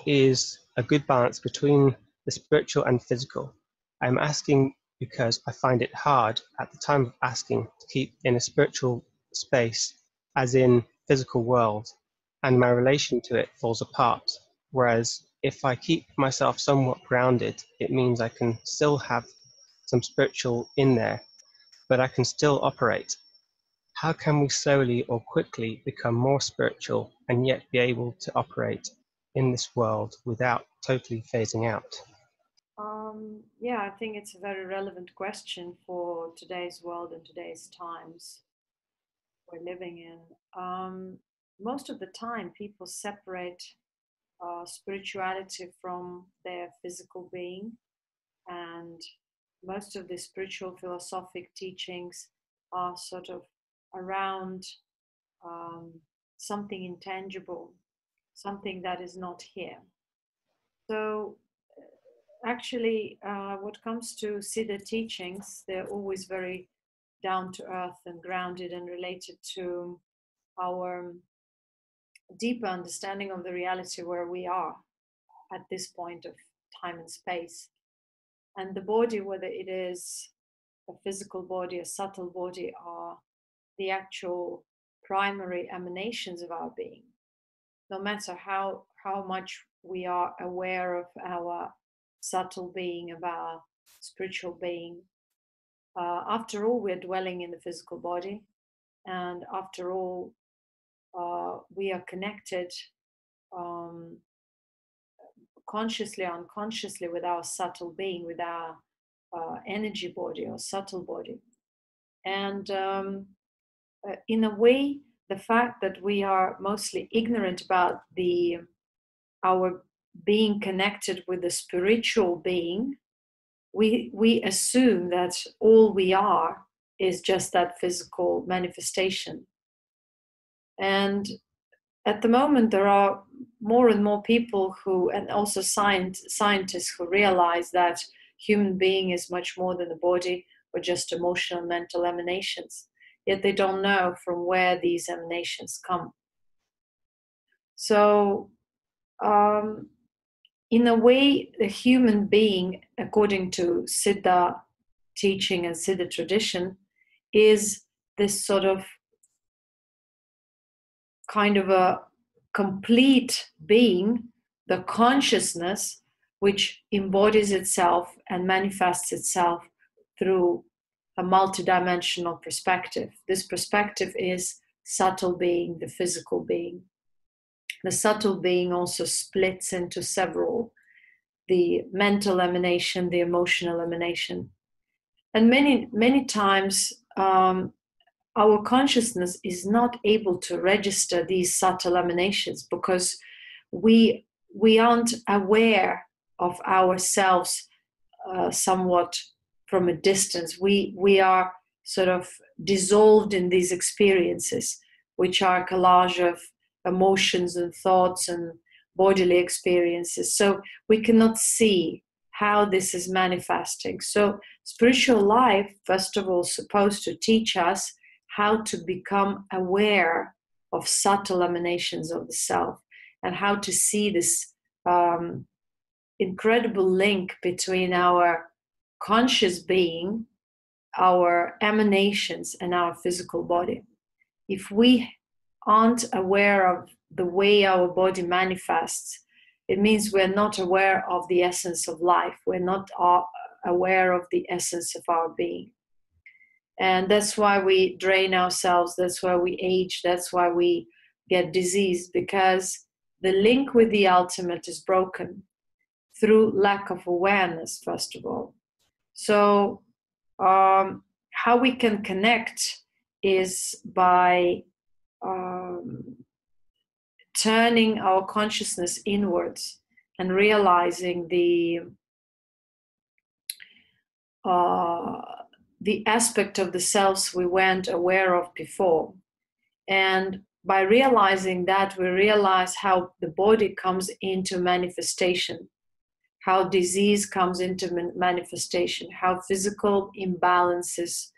is a good balance between the spiritual and physical? I'm asking because I find it hard at the time of asking to keep in a spiritual space, as in physical world, and my relation to it falls apart. Whereas if I keep myself somewhat grounded, it means I can still have some spiritual in there, but I can still operate. How can we slowly or quickly become more spiritual and yet be able to operate in this world without totally phasing out? Yeah, I think it's a very relevant question for today's world and today's times we're living in. Most of the time, people separate spirituality from their physical being, and most of the spiritual philosophic teachings are sort of around something intangible, something that is not here. So actually, what comes to Siddha teachings, they're always very down to earth and grounded and related to our deeper understanding of the reality where we are at this point of time and space. And the body, whether it is a physical body, a subtle body, are the actual primary emanations of our being. No matter how much we are aware of our subtle being, of our spiritual being, after all, we're dwelling in the physical body, and after all, we are connected consciously or unconsciously with our subtle being, with our energy body or subtle body. And in a way, the fact that we are mostly ignorant about our being connected with the spiritual being, we assume that all we are is just that physical manifestation. And at the moment, there are more and more people who, and also scientists who realize that human being is much more than a body or just emotional and mental emanations. Yet they don't know from where these emanations come. So, in a way, the human being, according to Siddha teaching and Siddha tradition, is this sort of kind of a complete being, the consciousness which embodies itself and manifests itself through a multidimensional perspective. This perspective is subtle being, the physical being. The subtle being also splits into several: the mental emanation, the emotional emanation. And many times our consciousness is not able to register these subtle emanations because we aren't aware of ourselves somewhat from a distance. We are sort of dissolved in these experiences, which are a collage of emotions and thoughts and bodily experiences. So we cannot see how this is manifesting. So spiritual life, first of all, is supposed to teach us how to become aware of subtle emanations of the self and how to see this incredible link between our conscious being, our emanations, and our physical body. If we aren't aware of the way our body manifests, it means we're not aware of the essence of life. We're not aware of the essence of our being. And that's why we drain ourselves, that's why we age, that's why we get disease, because the link with the ultimate is broken through lack of awareness, first of all. So how we can connect is by turning our consciousness inwards and realizing the aspect of the selves we weren't aware of before. And by realizing that, we realize how the body comes into manifestation, how disease comes into manifestation, how physical imbalances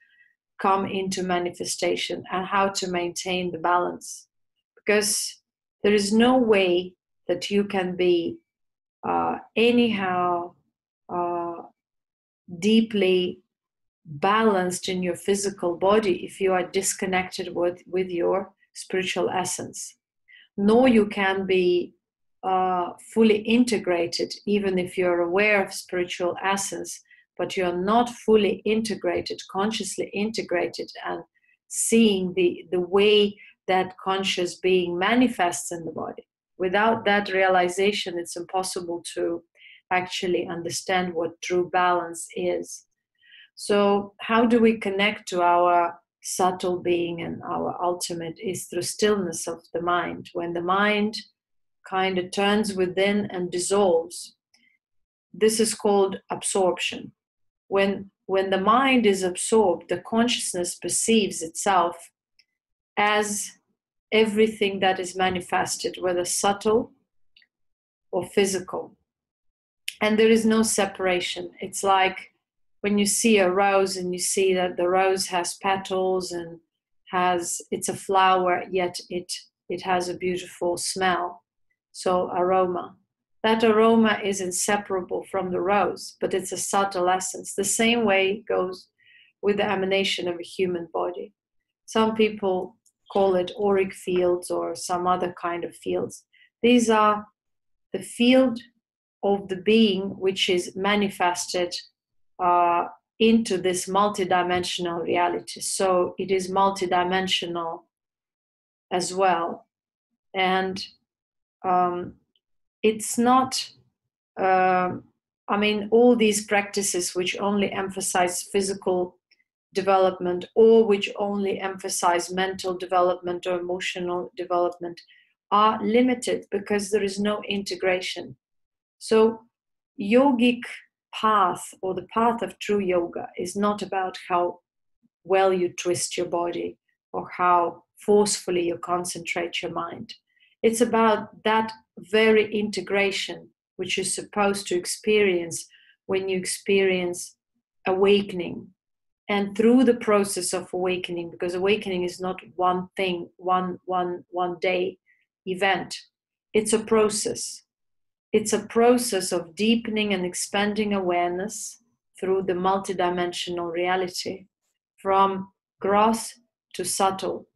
come into manifestation, and how to maintain the balance. Because there is no way that you can be anyhow deeply balanced in your physical body if you are disconnected with your spiritual essence. Nor you can be fully integrated, even if you're aware of spiritual essence, but you're not fully integrated, consciously integrated, and seeing the way that conscious being manifests in the body. Without that realization, it's impossible to actually understand what true balance is. So how do we connect to our subtle being and our ultimate is through stillness of the mind. When the mind kind of turns within and dissolves, this is called absorption. When the mind is absorbed, the consciousness perceives itself as everything that is manifested, whether subtle or physical. And there is no separation. It's like when you see a rose and you see that the rose has petals and it's a flower, yet it has a beautiful smell. So aroma. That aroma is inseparable from the rose, but it's a subtle essence. The same way goes with the emanation of a human body. Some people call it auric fields or some other kind of fields. These are the field of the being which is manifested into this multidimensional reality. So it is multidimensional as well. And it's not, all these practices which only emphasize physical development or which only emphasize mental development or emotional development are limited because there is no integration. So yogic path or the path of true yoga is not about how well you twist your body or how forcefully you concentrate your mind. It's about that very integration which you're supposed to experience when you experience awakening. And through the process of awakening, because awakening is not one thing, one day event. It's a process. It's a process of deepening and expanding awareness through the multidimensional reality, from gross to subtle.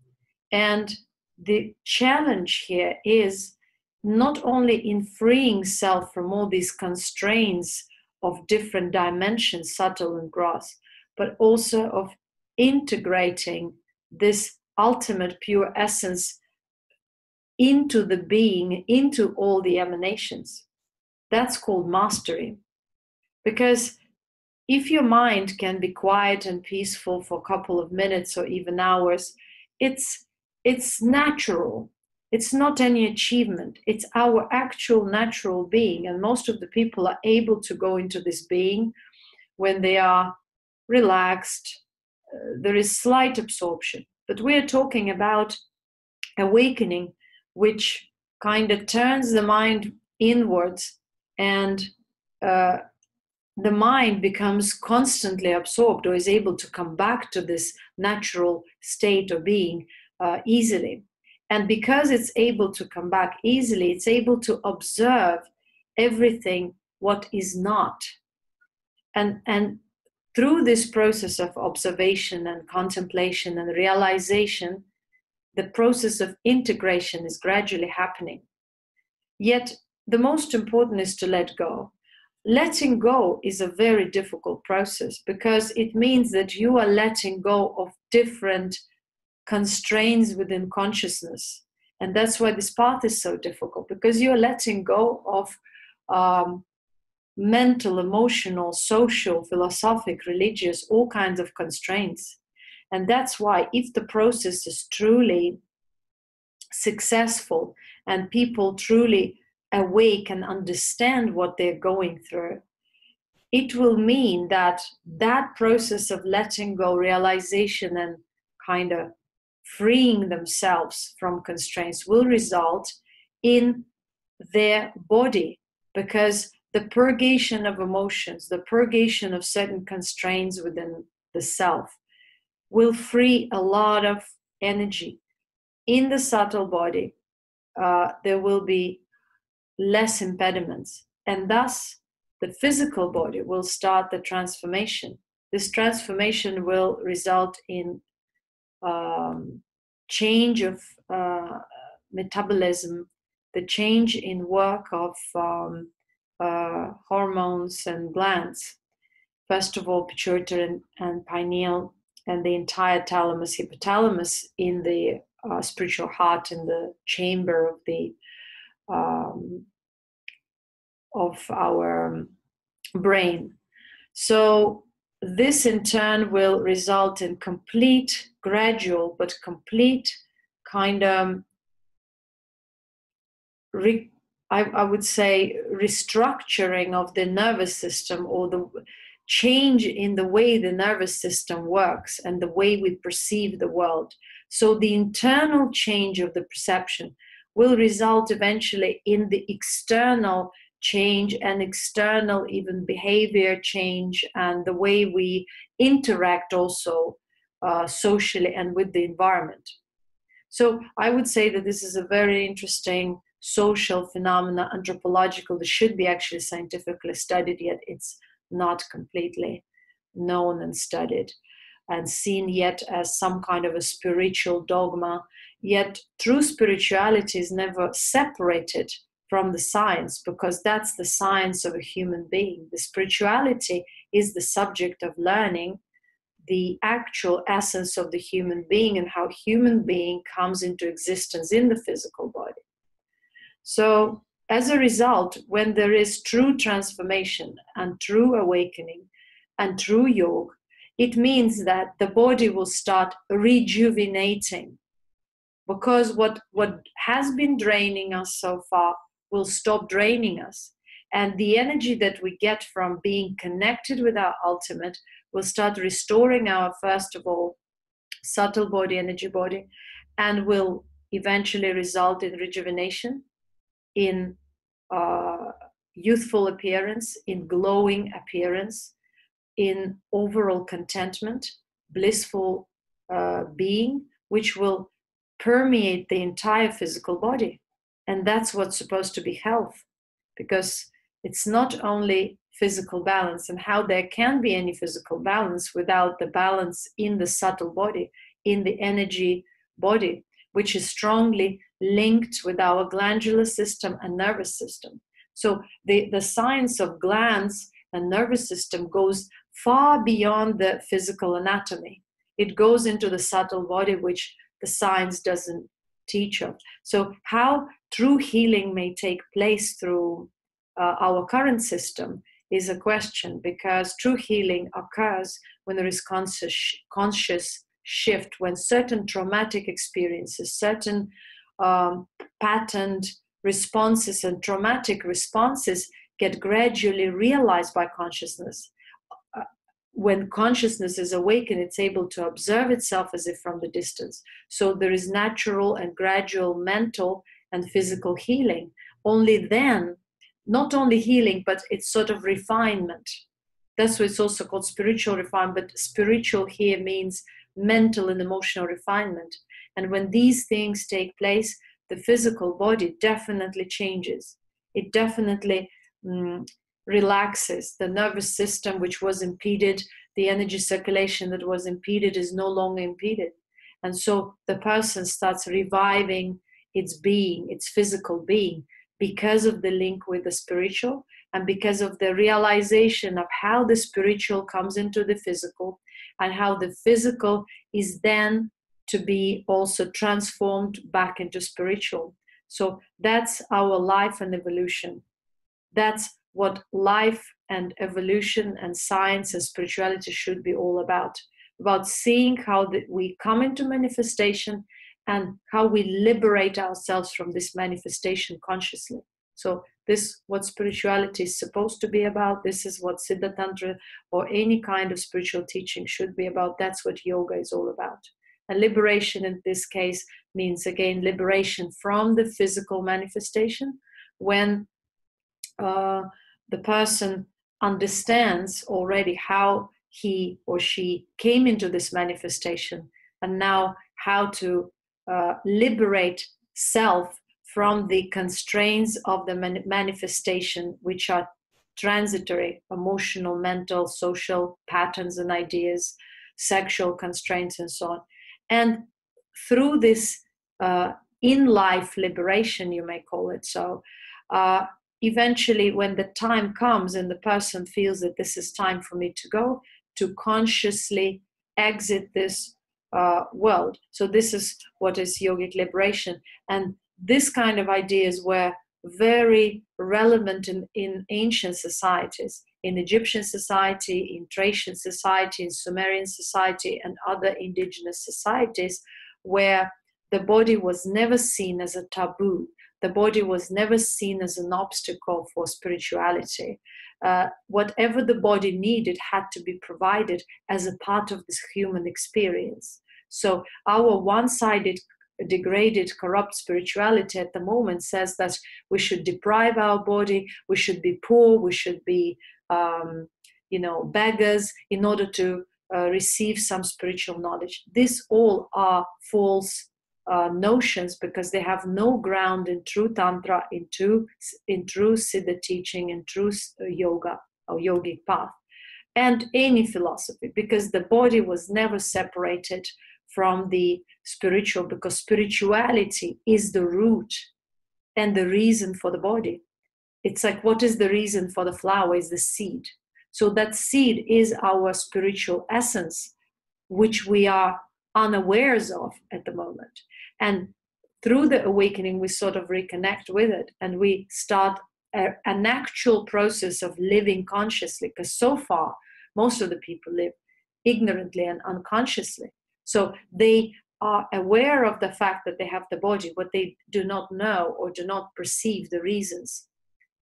And the challenge here is not only in freeing self from all these constraints of different dimensions, subtle and gross, but also of integrating this ultimate pure essence into the being, into all the emanations. That's called mastery. Because if your mind can be quiet and peaceful for a couple of minutes or even hours, it's natural. It's not any achievement. It's our actual natural being. And most of the people are able to go into this being when they are relaxed. There is slight absorption. But we're talking about awakening, which kind of turns the mind inwards, and the mind becomes constantly absorbed or is able to come back to this natural state of being easily. And because it's able to come back easily, it's able to observe everything what is not. And through this process of observation and contemplation and realization, the process of integration is gradually happening. Yet the most important is to let go. Letting go is a very difficult process because it means that you are letting go of different constraints within consciousness. And that's why this path is so difficult, because you're letting go of mental, emotional, social, philosophic, religious, all kinds of constraints. And that's why if the process is truly successful and people truly awake and understand what they're going through, it will mean that that process of letting go, realization, and kind of freeing themselves from constraints will result in their body, because the purgation of emotions, the purgation of certain constraints within the self will free a lot of energy. In the subtle body, there will be less impediments. And thus, the physical body will start the transformation. This transformation will result in change of metabolism, the change in work of hormones and glands. First of all, pituitary and pineal, and the entire thalamus, hypothalamus in the spiritual heart, in the chamber of the of our brain. So this in turn will result in complete, gradual, but complete kind of, I would say, restructuring of the nervous system, or the change in the way the nervous system works and the way we perceive the world. So the internal change of the perception will result eventually in the external change and external even behavior change, and the way we interact also socially and with the environment. So I would say that this is a very interesting social phenomena, anthropological, that should be actually scientifically studied, yet it's not completely known and studied and seen yet as some kind of a spiritual dogma. Yet true spirituality is never separated from the science, because that's the science of a human being. The spirituality is the subject of learning the actual essence of the human being and how human being comes into existence in the physical body. So as a result, when there is true transformation and true awakening and true yoga, it means that the body will start rejuvenating, because what has been draining us so far will stop draining us. And the energy that we get from being connected with our ultimate will start restoring our, first of all, subtle body, energy body, and will eventually result in rejuvenation, in youthful appearance, in glowing appearance, in overall contentment, blissful being, which will permeate the entire physical body. And that's what's supposed to be health, because it's not only physical balance, and how there can be any physical balance without the balance in the subtle body, in the energy body, which is strongly linked with our glandular system and nervous system. So the science of glands and nervous system goes far beyond the physical anatomy. It goes into the subtle body, which the science doesn't teach of. So how true healing may take place through our current system is a question, because true healing occurs when there is conscious shift, when certain traumatic experiences, certain patterned responses and traumatic responses get gradually realized by consciousness. When consciousness is awakened, it's able to observe itself as if from the distance. So there is natural and gradual mental and physical healing. Only then, not only healing, but it's sort of refinement. That's why it's also called spiritual refinement. But spiritual here means mental and emotional refinement. And when these things take place, the physical body definitely changes. It definitely relaxes. The nervous system, which was impeded, the energy circulation that was impeded, is no longer impeded. And so the person starts reviving its being, its physical being, because of the link with the spiritual, and because of the realization of how the spiritual comes into the physical, and how the physical is then to be also transformed back into spiritual. So that's our life and evolution. That's what life and evolution and science and spirituality should be all about seeing how we come into manifestation and how we liberate ourselves from this manifestation consciously. So this, what spirituality is supposed to be about, this is what Siddha Tantra or any kind of spiritual teaching should be about. That's what yoga is all about. And liberation in this case means, again, liberation from the physical manifestation, when the person understands already how he or she came into this manifestation, and now how to liberate self from the constraints of the manifestation, which are transitory, emotional, mental, social patterns and ideas, sexual constraints, and so on. And through this in-life liberation, you may call it so, eventually when the time comes and the person feels that this is time for me to go, to consciously exit this world. So this is what is yogic liberation. And this kind of ideas were very relevant in ancient societies, in Egyptian society, in Thracian society, in Sumerian society, and other indigenous societies, where the body was never seen as a taboo. The body was never seen as an obstacle for spirituality. Whatever the body needed had to be provided as a part of this human experience. So our one-sided, degraded, corrupt spirituality at the moment says that we should deprive our body, we should be poor, we should be beggars in order to receive some spiritual knowledge. These all are false notions, because they have no ground in true Tantra, in true Siddha teaching, in true yoga or yogic path, and any philosophy, because the body was never separated from the spiritual, because spirituality is the root and the reason for the body. It's like, what is the reason for the flower? Is the seed. So that seed is our spiritual essence, which we are unawares of at the moment. And through the awakening, we sort of reconnect with it, and we start an actual process of living consciously, because so far, most of the people live ignorantly and unconsciously. So they are aware of the fact that they have the body, but they do not know or do not perceive the reasons,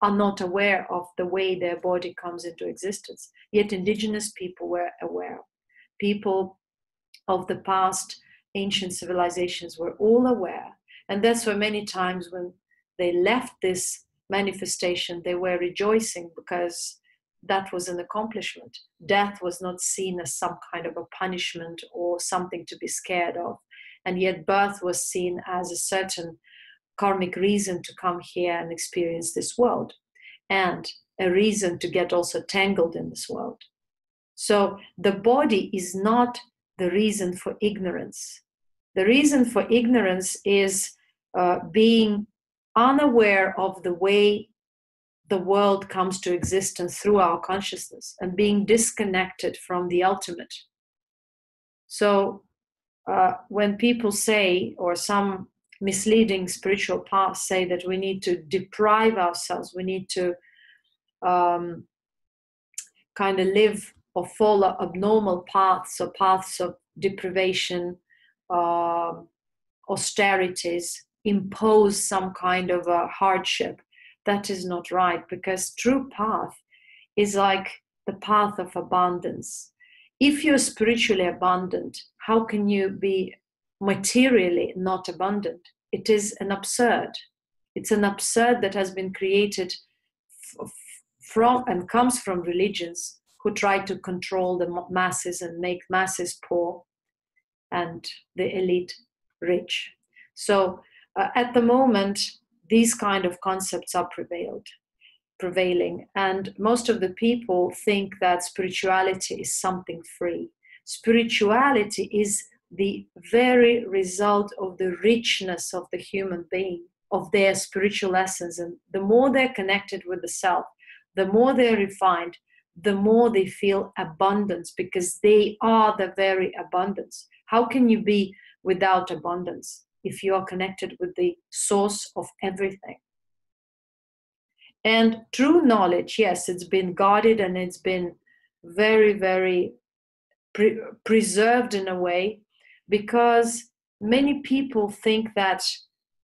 are not aware of the way their body comes into existence. Yet indigenous people were aware. People of the past ancient civilizations were all aware. And that's why many times when they left this manifestation, they were rejoicing, because that was an accomplishment. Death was not seen as some kind of a punishment or something to be scared of. And yet birth was seen as a certain karmic reason to come here and experience this world, and a reason to get also tangled in this world. So the body is not the reason for ignorance. The reason for ignorance is being unaware of the way the world comes to existence through our consciousness, and being disconnected from the ultimate. So when people say, or some misleading spiritual paths say, that we need to deprive ourselves, we need to kind of live or follow abnormal paths, or paths of deprivation, austerities, impose some kind of a hardship, that is not right, because true path is like the path of abundance. If you're spiritually abundant, how can you be materially not abundant? It is an absurd. It's an absurd that has been created from and comes from religions who try to control the masses and make masses poor and the elite rich. So at the moment, these kind of concepts are prevailing, and most of the people think that spirituality is something free. Spirituality is the very result of the richness of the human being, of their spiritual essence. And the more they're connected with the self, the more they're refined, the more they feel abundance, because they are the very abundance. How can you be without abundance if you are connected with the source of everything? And true knowledge, yes, it's been guarded and it's been very, very preserved in a way, because many people think that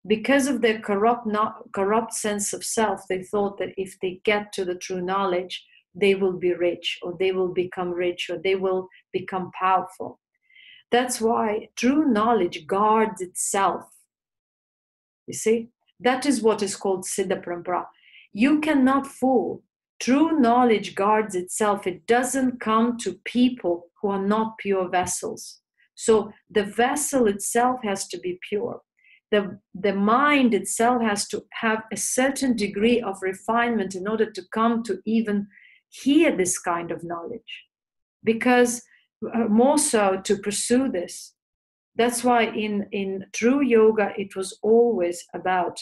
because of their corrupt sense of self, they thought that if they get to the true knowledge, they will be rich, or they will become rich, or they will become powerful. That's why true knowledge guards itself. You see, that is what is called Siddha Parampara. You cannot fool. True knowledge guards itself. It doesn't come to people who are not pure vessels. So the vessel itself has to be pure. the mind itself has to have a certain degree of refinement in order to come to even hear this kind of knowledge, because more so to pursue this. That's why in true yoga, it was always about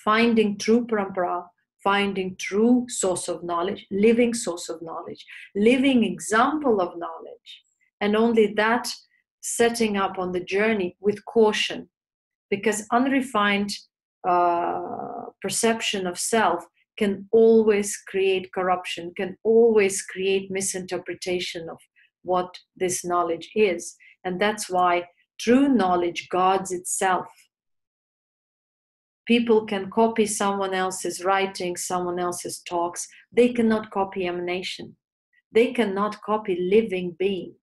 finding true parampara, finding true source of knowledge, living source of knowledge, living example of knowledge, and only that setting up on the journey with caution, because unrefined perception of self can always create corruption, can always create misinterpretation of what this knowledge is. And that's why true knowledge guards itself. People can copy someone else's writing, someone else's talks. They cannot copy emanation. They cannot copy living being.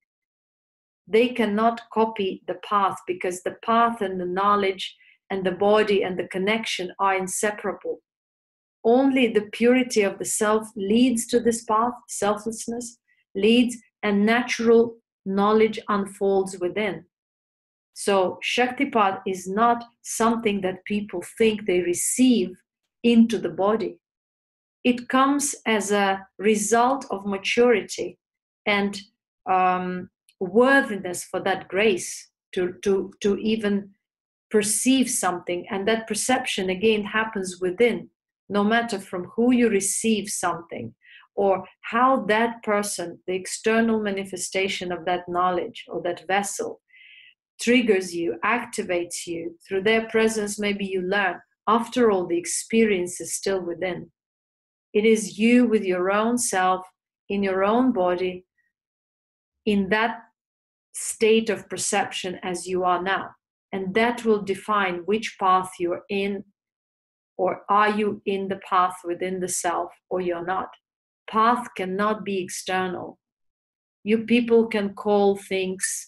They cannot copy the path, because the path and the knowledge and the body and the connection are inseparable. Only the purity of the self leads to this path, selflessness leads, and natural knowledge unfolds within. So Shaktipat is not something that people think they receive into the body. It comes as a result of maturity and worthiness for that grace to even perceive something. And that perception again happens within, no matter from who you receive something or how that person, the external manifestation of that knowledge or that vessel, triggers you, activates you. Through their presence, maybe you learn. After all, the experience is still within. It is you with your own self, in your own body, in that state of perception as you are now. And that will define which path you're in, or are you in the path within the self, or you're not. Path cannot be external. You people can call things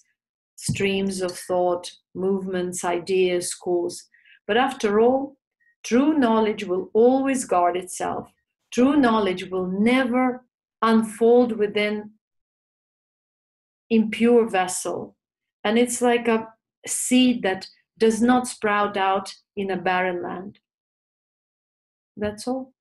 streams of thought, movements, ideas, schools. But after all, true knowledge will always guard itself. True knowledge will never unfold within impure vessel. And it's like a seed that does not sprout out in a barren land. That's all.